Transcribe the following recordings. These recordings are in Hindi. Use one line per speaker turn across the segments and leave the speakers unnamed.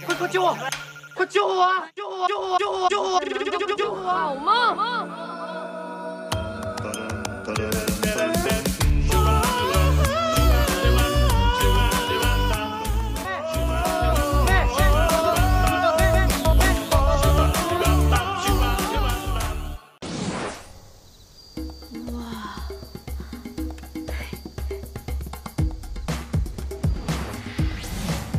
快救我！快救我啊！救我！救我！救我！救我！救我！
好吗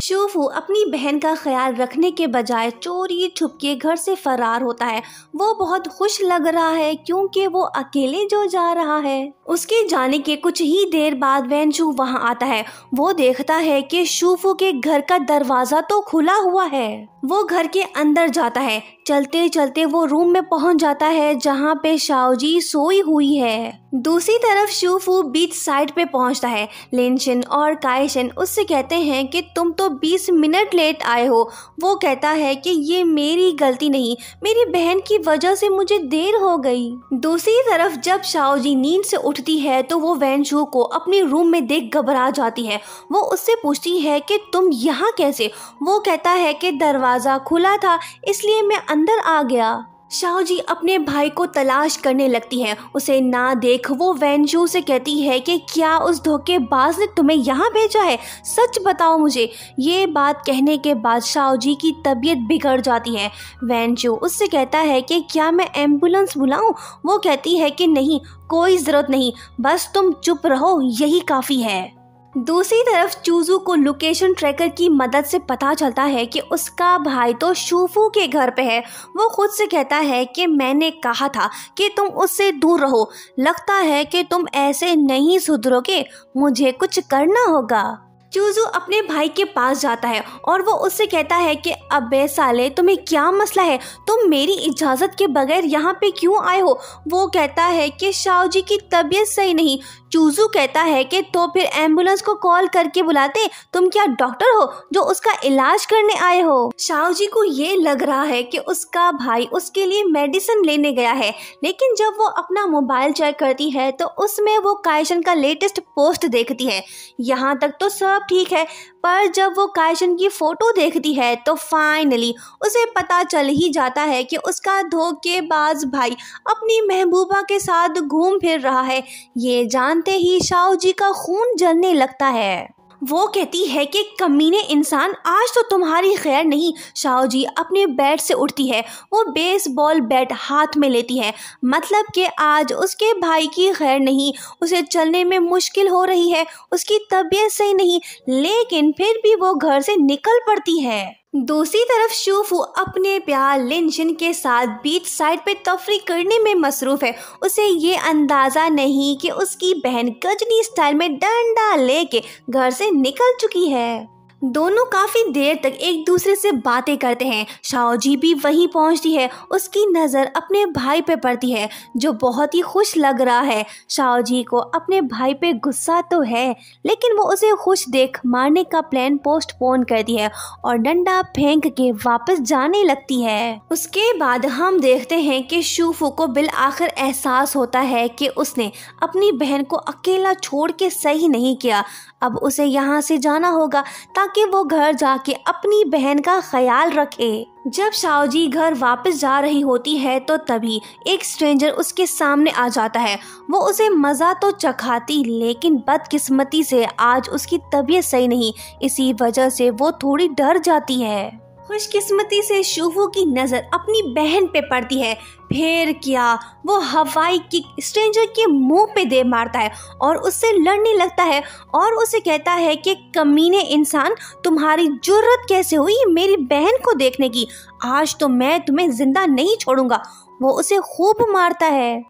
？शूफू
अपनी बहन का ख्याल रखने के बजाय चोरी छुपके घर से फरार होता है। वो बहुत खुश लग रहा है क्योंकि वो अकेले जो जा रहा है। उसके जाने के कुछ ही देर बाद वेंचू वहां आता है। वो देखता है कि शूफू के घर का दरवाजा तो खुला हुआ है। वो घर के अंदर जाता है। चलते चलते वो रूम में पहुंच जाता है जहां पे शाओजी सोई हुई है। दूसरी तरफ शूफू बीच साइड पे पहुंचता है। लिनशिन और काइशन उससे कहते हैं कि तुम तो 20 मिनट लेट आए हो। वो कहता है कि ये मेरी गलती नहीं, मेरी बहन की वजह से मुझे देर हो गई। दूसरी तरफ जब शाओजी नींद से उठती है तो वो वेंचू को अपने रूम में देख घबरा जाती है। वो उससे पूछती है कि तुम यहाँ कैसे? वो कहता है कि दरवाजा खुला था इसलिए मैं अंदर आ गया। शाओजी अपने भाई को तलाश करने लगती है। उसे ना देख वो वेंचू से कहती है कि क्या उस धोखेबाज ने तुम्हें यहाँ भेजा है? सच बताओ मुझे। ये बात कहने के बाद शाओजी की तबीयत बिगड़ जाती है। वेंचू उससे कहता है कि क्या मैं एम्बुलेंस बुलाऊं? वो कहती है कि नहीं, कोई ज़रूरत नहीं, बस तुम चुप रहो, यही काफ़ी है। दूसरी तरफ चूजू को लोकेशन ट्रैकर की मदद से पता चलता है कि उसका भाई तो शूफू के घर पे है। वो खुद से कहता है कि मैंने कहा था कि तुम उससे दूर रहो, लगता है कि तुम ऐसे नहीं सुधरोगे, मुझे कुछ करना होगा। चूजू अपने भाई के पास जाता है और वो उससे कहता है कि अबे साले, तुम्हें क्या मसला है? तुम मेरी इजाज़त के बगैर यहाँ पे क्यों आए हो? वो कहता है कि शाओजी की तबीयत सही नहीं। चूजू कहता है कि तो फिर एम्बुलेंस को कॉल करके बुलाते, तुम क्या डॉक्टर हो जो उसका इलाज करने आए हो? शाओजी को ये लग रहा है कि उसका भाई उसके लिए मेडिसिन लेने गया है, लेकिन जब वो अपना मोबाइल चेक करती है तो उसमें वो काइशन का लेटेस्ट पोस्ट देखती है। यहाँ तक तो सब ठीक है, पर जब वो काइशन की फोटो देखती है तो फाइनली उसे पता चल ही जाता है कि उसका धोखेबाज भाई अपनी महबूबा के साथ घूम फिर रहा है। ये जानते ही शाओजी का खून जलने लगता है। वो कहती है कि कमीने इंसान, आज तो तुम्हारी खैर नहीं। शाओजी अपने बेड से उठती है। वो बेसबॉल बैट हाथ में लेती है, मतलब कि आज उसके भाई की खैर नहीं। उसे चलने में मुश्किल हो रही है, उसकी तबीयत सही नहीं, लेकिन फिर भी वो घर से निकल पड़ती है। दूसरी तरफ शूफू अपने प्यार लिनशिन के साथ बीच साइड पे तफरी करने में मसरूफ है। उसे ये अंदाज़ा नहीं कि उसकी बहन गजनी स्टाइल में डंडा लेके घर से निकल चुकी है। दोनों काफ़ी देर तक एक दूसरे से बातें करते हैं। शाओजी भी वहीं पहुंचती है। उसकी नज़र अपने भाई पे पड़ती है जो बहुत ही खुश लग रहा है। शाओजी को अपने भाई पे गुस्सा तो है, लेकिन वो उसे खुश देख मारने का प्लान पोस्टपोन करती है और डंडा फेंक के वापस जाने लगती है। उसके बाद हम देखते हैं कि शूफू को बिल आखिर एहसास होता है कि उसने अपनी बहन को अकेला छोड़ के सही नहीं किया। अब उसे यहाँ से जाना होगा ताकि वो घर जाके अपनी बहन का ख्याल रखे। जब शाओजी घर वापस जा रही होती है तो तभी एक स्ट्रेंजर उसके सामने आ जाता है। वो उसे मज़ा तो चखाती, लेकिन बदकिस्मती से आज उसकी तबीयत सही नहीं, इसी वजह से वो थोड़ी डर जाती है। खुशकिस्मती से शूफू की नज़र अपनी बहन पे पड़ती है। फिर क्या, वो हवाई किक स्ट्रेंजर के मुंह पे दे मारता है और उससे लड़ने लगता है और उसे कहता है कि कमीने इंसान, तुम्हारी जुर्रत कैसे हुई मेरी बहन को देखने की? आज तो मैं तुम्हें जिंदा नहीं छोड़ूंगा। वो उसे खूब मारता है।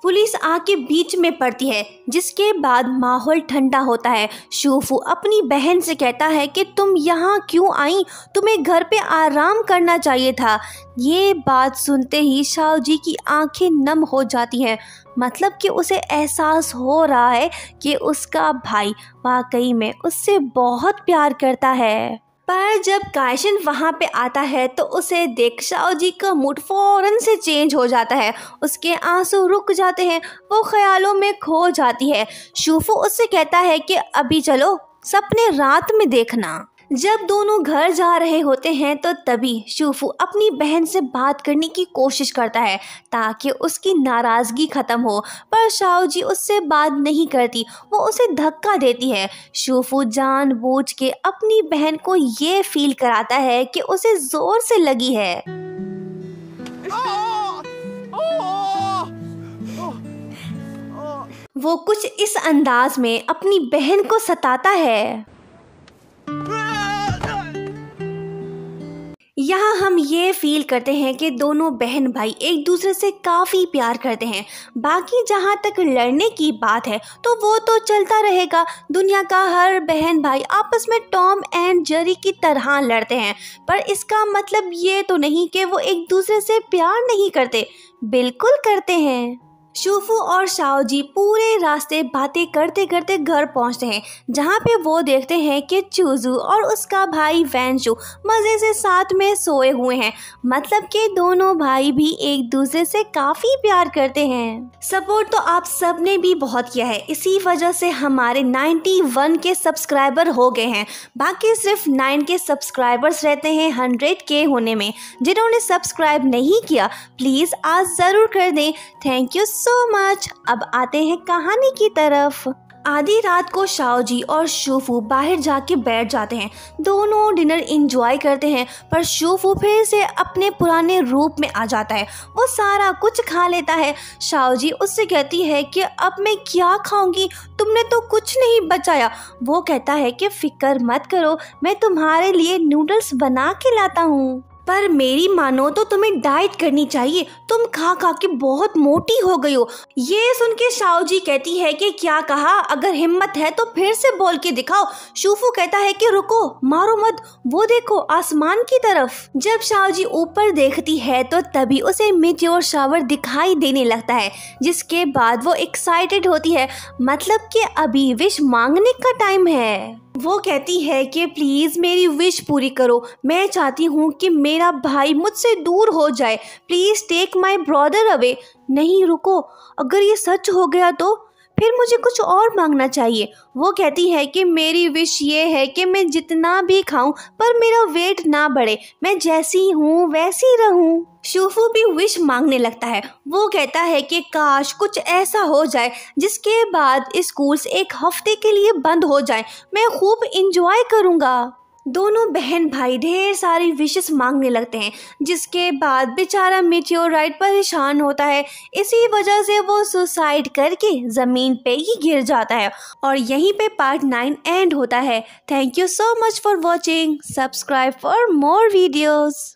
पुलिस आके बीच में पड़ती है, जिसके बाद माहौल ठंडा होता है। शूफू अपनी बहन से कहता है कि तुम यहाँ क्यों आई? तुम्हें घर पे आराम करना चाहिए था। ये बात सुनते ही शाओजी की आंखें नम हो जाती हैं, मतलब कि उसे एहसास हो रहा है कि उसका भाई वाकई में उससे बहुत प्यार करता है। पर जब काइशन वहाँ पे आता है तो उसे देख शाओजी का मूड फौरन से चेंज हो जाता है। उसके आंसू रुक जाते हैं, वो ख्यालों में खो जाती है। शूफू उससे कहता है कि अभी चलो, सपने रात में देखना। जब दोनों घर जा रहे होते हैं तो तभी शूफू अपनी बहन से बात करने की कोशिश करता है ताकि उसकी नाराज़गी ख़त्म हो, पर शाओजी उससे बात नहीं करती, वो उसे धक्का देती है। शूफू जानबूझ के अपनी बहन को ये फील कराता है कि उसे ज़ोर से लगी है। वो कुछ इस अंदाज में अपनी बहन को सताता है। यहाँ हम ये फील करते हैं कि दोनों बहन भाई एक दूसरे से काफ़ी प्यार करते हैं। बाकी जहाँ तक लड़ने की बात है तो वो तो चलता रहेगा। दुनिया का हर बहन भाई आपस में टॉम एंड जेरी की तरह लड़ते हैं, पर इसका मतलब ये तो नहीं कि वो एक दूसरे से प्यार नहीं करते, बिल्कुल करते हैं। शूफू और शाओजी पूरे रास्ते बातें करते करते घर पहुंचते हैं, जहां पे वो देखते हैं कि चूजू और उसका भाई वैनशू मज़े से साथ में सोए हुए हैं। मतलब कि दोनों भाई भी एक दूसरे से काफ़ी प्यार करते हैं। सपोर्ट तो आप सब ने भी बहुत किया है, इसी वजह से हमारे 91 के सब्सक्राइबर हो गए हैं। बाकी सिर्फ 9 के सब्सक्राइबर्स रहते हैं 100K होने में। जिन्होंने सब्सक्राइब नहीं किया प्लीज़ आज ज़रूर कर दें। Thank you so much. अब आते हैं कहानी की तरफ। आधी रात को शाओजी और शूफू बाहर जाके बैठ जाते हैं। दोनों डिनर एंजॉय करते हैं, पर शूफू फिर से अपने पुराने रूप में आ जाता है। वो सारा कुछ खा लेता है। शाओजी उससे कहती है कि अब मैं क्या खाऊंगी, तुमने तो कुछ नहीं बचाया। वो कहता है कि फिक्र मत करो, मैं तुम्हारे लिए नूडल्स बना के लाता हूँ। पर मेरी मानो तो तुम्हें डाइट करनी चाहिए, तुम खा खा के बहुत मोटी हो गई हो। ये सुन के शाओजी कहती है कि क्या कहा, अगर हिम्मत है तो फिर से बोल के दिखाओ। शूफू कहता है कि रुको, मारो मत, वो देखो आसमान की तरफ। जब शाओजी ऊपर देखती है तो तभी उसे मीटियोर शावर दिखाई देने लगता है, जिसके बाद वो एक्साइटेड होती है। मतलब कि अभी विश मांगने का टाइम है। वो कहती है कि प्लीज़ मेरी विश पूरी करो, मैं चाहती हूँ कि मेरा भाई मुझसे दूर हो जाए, please take my brother away. नहीं रुको, अगर ये सच हो गया तो फिर मुझे कुछ और मांगना चाहिए। वो कहती है कि मेरी विश ये है कि मैं जितना भी खाऊं पर मेरा वेट ना बढ़े, मैं जैसी हूँ वैसी रहूं। शूफू भी विश मांगने लगता है। वो कहता है कि काश कुछ ऐसा हो जाए जिसके बाद स्कूल्स एक हफ्ते के लिए बंद हो जाए, मैं खूब इंजॉय करूँगा। दोनों बहन भाई ढेर सारी विशेस मांगने लगते हैं, जिसके बाद बेचारा मीटियोराइट परेशान होता है। इसी वजह से वो सुसाइड करके ज़मीन पे ही गिर जाता है। और यहीं पे पार्ट 9 एंड होता है। Thank you so much for watching. Subscribe for more videos.